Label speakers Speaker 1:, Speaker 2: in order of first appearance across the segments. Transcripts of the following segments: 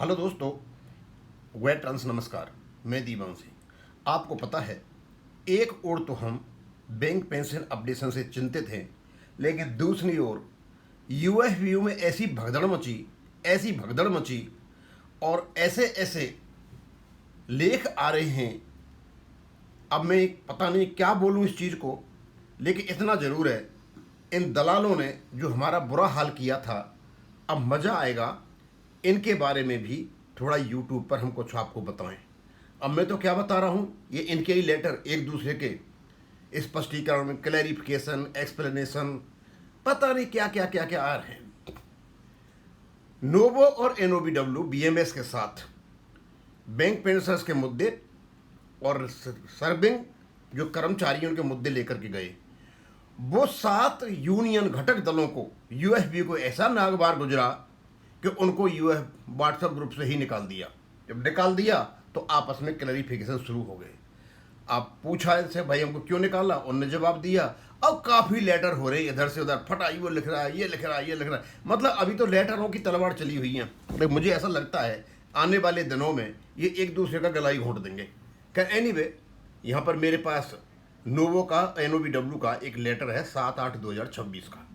Speaker 1: Hello दोस्तों, wait trans नमस्कार। मैं दीवांशी। आपको पता है, एक ओर तो हम बैंक पेंशन अपडेशन से चिंतित हैं, लेकिन दूसरी ओर यूएफवीयू में ऐसी भगदड़ मची और ऐसे ऐसे लेख आ रहे हैं। अब मैं पता नहीं क्या बोलूं इस चीज़ को, लेकिन इतना ज़रूर है, इन दलालों ने जो हमारा बुरा हाल किया था, अब मज़ा आएगा इनके बारे में भी थोड़ा यूट्यूब पर हम कुछ आपको बताएं। अब मैं तो क्या बता रहा हूँ, ये इनके ही लेटर एक दूसरे के स्पष्टीकरण, क्लैरिफिकेशन, एक्सप्लेनेशन, पता नहीं क्या क्या क्या क्या आ रहे हैं। नोवो और एनओबीडब्ल्यू बीएमएस के साथ बैंक पेंशनर्स के मुद्दे और सर्विंग जो कर्मचारियों के मुद्दे लेकर के गए, वो 7 यूनियन घटक दलों को, यूएफबी को ऐसा नागवार गुजरा कि उनको यूएफ व्हाट्सएप ग्रुप से ही निकाल दिया। जब निकाल दिया तो आपस में क्लैरिफिकेशन शुरू हो गए। आप पूछा इनसे, भाई हमको क्यों निकाला? उनने जवाब दिया। अब काफ़ी लेटर हो रहे इधर से उधर, फटा वो लिख रहा है, ये लिख रहा है, ये लिख रहा है। मतलब अभी तो लेटरों की तलवार चली हुई है। लेकिन मुझे ऐसा लगता है आने वाले दिनों में ये एक दूसरे का गला ही घोंट देंगे। खैर एनीवे, यहाँ पर मेरे पास नोवो का, एनओबीडब्ल्यू का एक लेटर है 7/8/2026 का,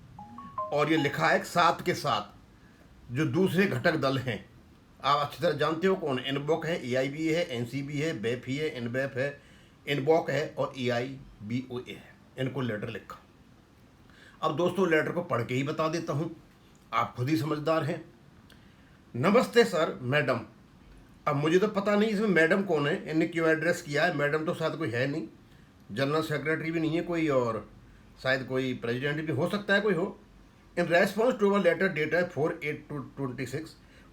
Speaker 1: और ये लिखा है 7 के साथ जो दूसरे घटक दल हैं, आप अच्छी तरह जानते हो कौन। इनबॉक है, एआईबी है, एनसीबी है, बेफ ही है, इनबेफ है, इनबॉक है और एआईबीओए है। इनको लेटर लिखा। अब दोस्तों लेटर को पढ़ के ही बता देता हूँ, आप खुद ही समझदार हैं। नमस्ते सर, मैडम। अब मुझे तो पता नहीं इसमें मैडम कौन है, इन्हें क्यों एड्रेस किया है। मैडम तो शायद कोई है नहीं, जनरल सेक्रेटरी भी नहीं है कोई, और शायद कोई प्रेसिडेंट भी हो सकता है कोई हो। In response to our letter dated 4/8/26,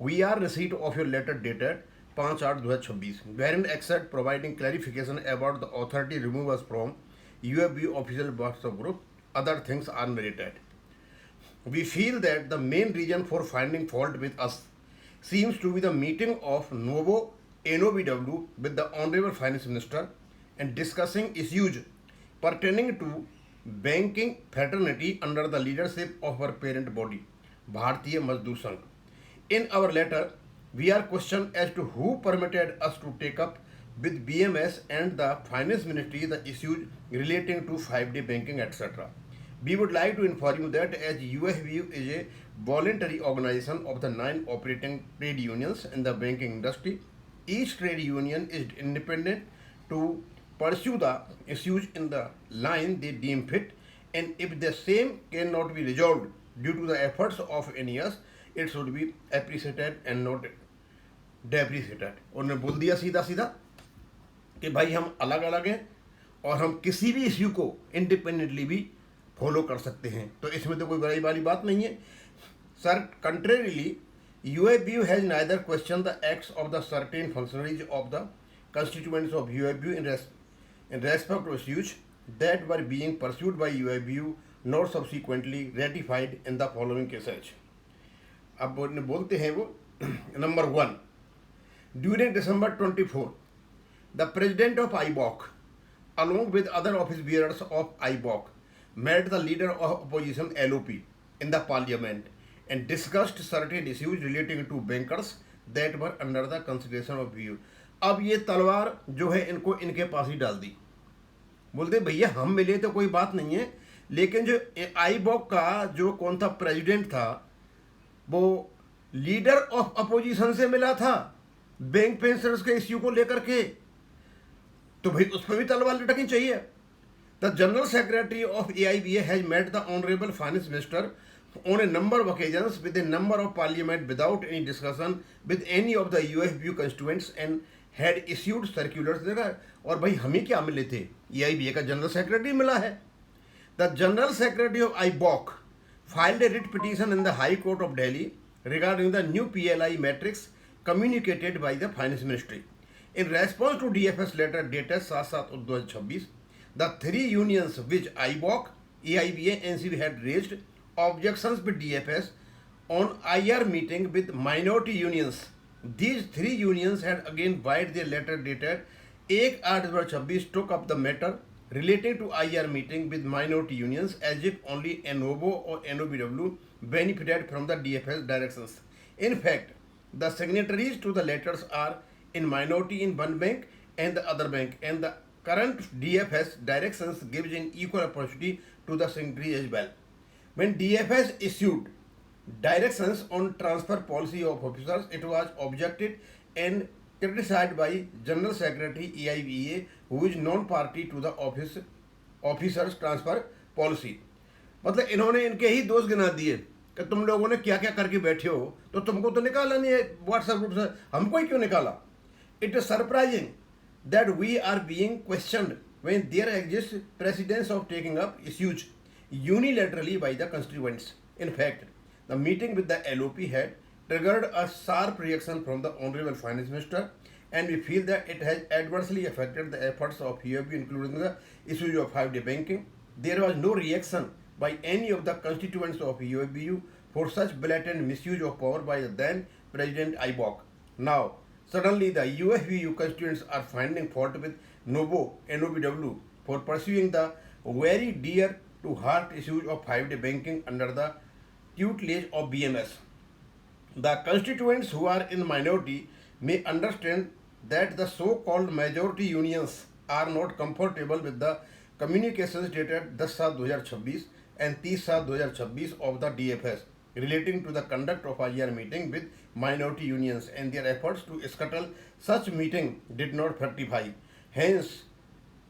Speaker 1: we are receipt of your letter dated 5/8/2026, wherein except providing clarification about the authority remove us from UFB official WhatsApp group, other things are merited. We feel that the main reason for finding fault with us seems to be the meeting of Novo NOBW with the Honorable Finance Minister and discussing issues pertaining to banking fraternity under the leadership of our parent body, Bharatiya Mazdoor Sangh. In our letter, we are questioned as to who permitted us to take up with BMS and the Finance Ministry the issues relating to 5-day banking, etc. We would like to inform you that as UFBU is a voluntary organization of the 9 operating trade unions in the banking industry, each trade union is independent to pursue the issues in the line they deem fit, and if the same cannot be resolved due to the efforts of any us, it should be appreciated and not depreciated. उन्होंने बोल दिया सीधा सीधा कि भाई हम अलग अलग हैं और हम किसी भी इश्यू को इंडिपेंडेंटली भी फॉलो कर सकते हैं, तो इसमें तो कोई बड़ी वाली बात नहीं है sir. कंट्रेरिली, UFBU has neither questioned the acts of the certain functionaries of the constituents of UFBU in respect to issues that were being pursued by UFBU, nor subsequently ratified in the following cases. अब बोलते हैं वो number 1, during December 24, the president of IBOC, along with other office bearers of IBOC, met the leader of opposition LOP in the parliament and discussed certain issues relating to bankers that were under the consideration of BU. अब ये तलवार जो है इनको इनके पास ही डाल दी। बोलते भैया हम मिले तो कोई बात नहीं है, लेकिन जो आईबॉक का जो कौन था प्रेसिडेंट था, वो लीडर ऑफ अपोजिशन से मिला था बैंक पेंशनर्स के इश्यू को लेकर के, तो भाई उस पर भी तलवार लटकनी चाहिए। The general secretary of AIBA has met the honourable finance minister on a number of occasions with a number of parliament without any discussion with any of the UFBU constituents and had issued circulars. और भाई हम ही क्या मिले थे, AIBA का general secretary मिला है। The general secretary of IBOC filed a writ petition in the High Court of Delhi regarding the new PLI matrix communicated by the Finance Ministry. In response to DFS letter dated 7/7/2026, the 3 unions which IBOC, AIBA and NCB had raised objections with DFS on IR meeting with minority unions. These 3 unions had again filed their letter dated 1/8/2026 took up the matter relating to IR meeting with minority unions as if only NOVO or NOBW benefited from the DFS directions. In fact, The signatories to the letters are in minority in one bank and the other bank, and the current DFS directions gives an equal opportunity to the signatories as well. When DFS issued directions on transfer policy of officers, it was objected and criticized by General Secretary EIVA, who is non-party to the officers transfer policy. मतलब इन्होंने इनके ही दोष गिना दिए कि तुम लोगों ने क्या क्या करके बैठे हो, तो तुमको तो निकाला नहीं है व्हाट्सएप ग्रुप से, हमको ही क्यों निकाला? It is surprising that we are being questioned when there exists precedence of taking up issues unilaterally by the constituents. In fact, the meeting with the LOP had triggered a sharp reaction from the Honorable Finance Minister, and we feel that it has adversely affected the efforts of UFB, including the issue of 5-day banking. There was no reaction by any of the constituents of UFBU for such blatant misuse of power by the then President IBOC. Now, suddenly the UFBU constituents are finding fault with NOBW for pursuing the very dear to heart issues of 5-day banking under the tutelage of BMS. The constituents who are in minority may understand that the so-called majority unions are not comfortable with the communications dated 10/7/2026 and 30/7/2026 of the DFS relating to the conduct of a IR meeting with minority unions, and their efforts to scuttle such meeting did not fructify. Hence,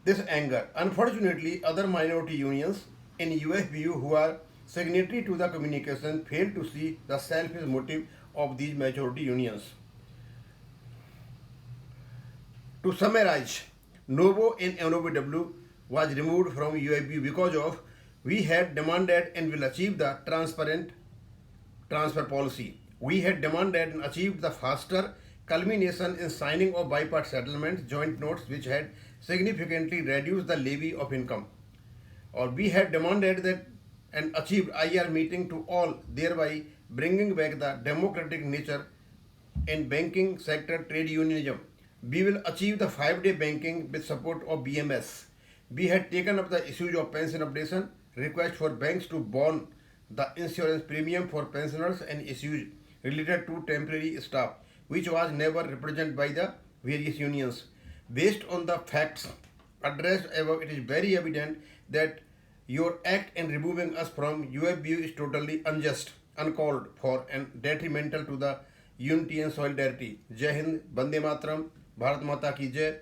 Speaker 1: this anger. Unfortunately, other minority unions in UFBU who are signatory to the communication fail to see the selfish motive of these majority unions. To summarize, NOBO and NOBW was removed from UFBU because of we had demanded and will achieve the transparent transfer policy. We had demanded and achieved the faster culmination in signing of bipartite settlements, joint notes which had significantly reduced the levy of income. Or we had demanded that and achieved IR meeting to all, thereby bringing back the democratic nature in banking sector trade unionism. We will achieve the 5-day banking with support of BMS. We had taken up the issues of pension updation, request for banks to bond the insurance premium for pensioners, and issues related to temporary staff, which was never represented by the various unions. Based on the facts addressed above, it is very evident that your act in removing us from UFBU is totally unjust, uncalled for, and detrimental to the unity and solidarity. Jai Hind, Bande Mataram, Bharat Mata Ki Jai.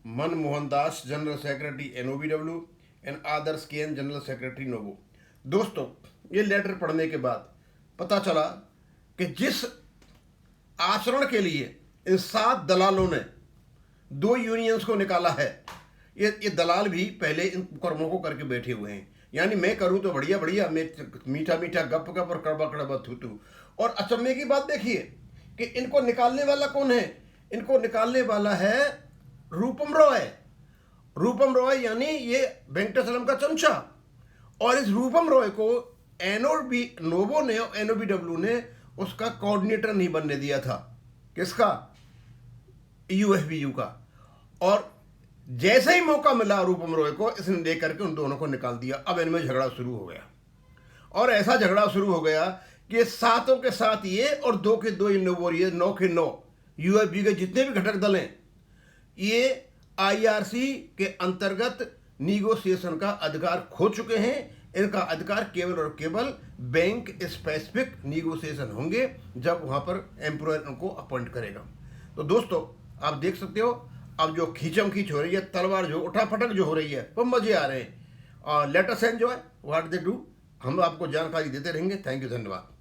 Speaker 1: Manmohan Das, General Secretary NOBW, and others KN General Secretary NOBO. दोस्तों, ये letter पढ़ने के बाद पता चला कि जिस आचरण के लिए इन 7 दलालों ने 2 यूनियंस को निकाला है, ये दलाल भी पहले इन कर्मों को करके बैठे हुए हैं। यानी मैं करूं तो बढ़िया बढ़िया, मैं मीठा मीठा गप गप और कड़वा कड़वा थू थू। और अचंभे की बात देखिए कि इनको निकालने वाला कौन है? इनको निकालने वाला है रूपम रॉय। रूपम रॉय यानी ये वेंकटेश्वरम का चमचा। और इस रूपम रॉय को नोबो ने और NOBW ने उसका कोऑर्डिनेटर नहीं बनने दिया था। किसका? UFBU का। और जैसे ही मौका मिला रूपम रॉय को, इसने लेकर के उन दोनों को निकाल दिया। अब इनमें झगड़ा शुरू हो गया, और ऐसा झगड़ा शुरू हो गया कि 7 के 7 ये और 2 के 2 नोबो, ये 9 के 9 UFBU के जितने भी घटक दल हैं, ये IRC के अंतर्गत निगोशिएशन का अधिकार खो चुके हैं। इनका अधिकार केवल और केवल बैंक स्पेसिफिक निगोशिएशन होंगे जब वहां पर एम्प्लॉयर उनको अपॉइंट करेगा। तो दोस्तों, आप देख सकते हो अब जो खींचम खींच हो रही है, तलवार जो उठापटक जो हो रही है, वो मजे आ रहे हैं। और let us enjoy what they do. हम आपको जानकारी देते रहेंगे। थैंक यू, धन्यवाद।